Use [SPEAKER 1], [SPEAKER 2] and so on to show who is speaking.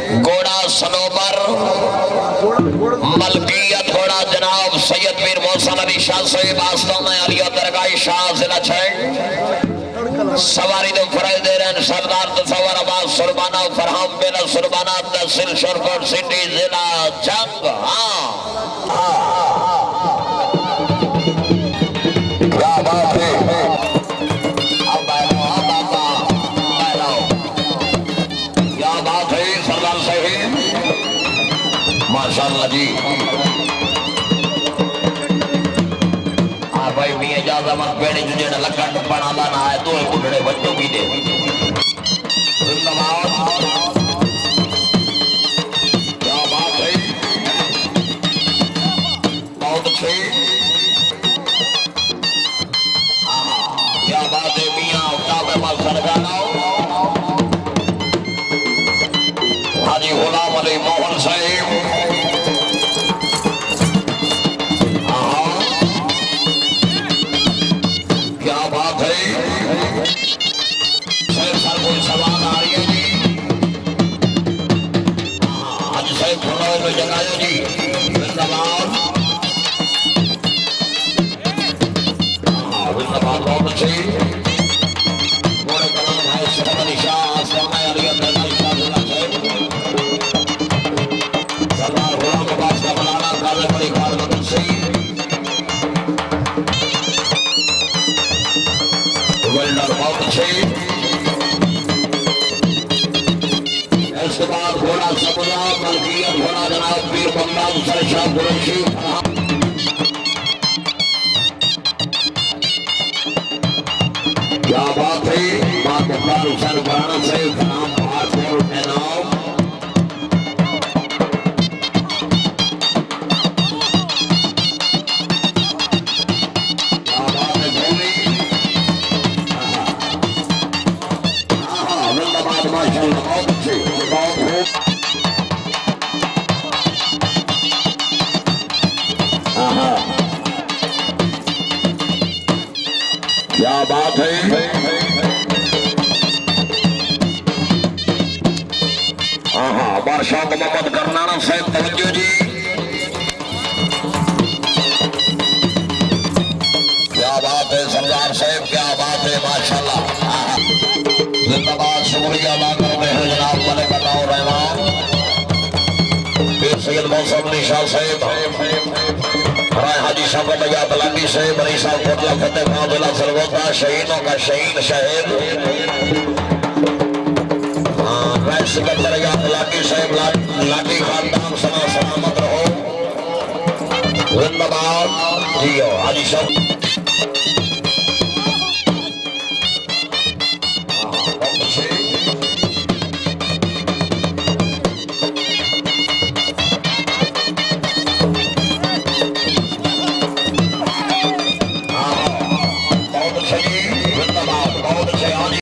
[SPEAKER 1] घोड़ा सनोबर मलकियत घोड़ा जनाब सैयद मीर मोहसन अली शाह साहिब वास्तव में अलिया दरगाह शाह जिला छह सवारी तो फराज दे रहे हैं सरदार तसवर अब्बास सुरबाना फरहाम बिन सुरबाना तहसील शरकोट सिटी जिला जंग। क्या बात है माशाअल्लाह जी। हाँ भाई मियां ज्यादा मत पेड़ी जो जेड़ा लक्का टप्पा ना ना है तो बुढ़े बच्चों की दे क्या बात है बहुत अच्छे। क्या बात है मियां उठावे माल सरगाना हाजी गुलाम अली मोहन साहिब। क्या बात है सर कोई सवाल आ रही है जी। आज साहब थोड़ा में जगाया जी जिंदाबाद जिंदाबाद बहुत अच्छी इसके बाद घोड़ा समुदा मलकियत घोड़ा जनाब पीर बंदा शाह कुरैशी। क्या बात है बात हुसैन पुराना से नाम पासपोर्ट एनाम। क्या बात है भूमि जिंदाबाद माशाअल्लाह बहुत अच्छे क्या बात है बादशाह मोहम्मद करनाना साहब तवज्जो जी। क्या बात है सरदार साहब क्या बात है माशाअल्लाह जिंदाबाद शुक्रिया अदा करते हैं जनाब मलिक अताउर रहमान पीर सैयद मौसम अली शाह साहब राय हाजी साहब भैया तलाटी से बड़ी साहब कोतला फतेह खान जिला सरगोधा शहीदों का शहीद शहीद राय सिकंदर भैया तलाटी साहब लाठी खानदान समा सलामत रहो जिंदाबाद जियो हाजी साहब।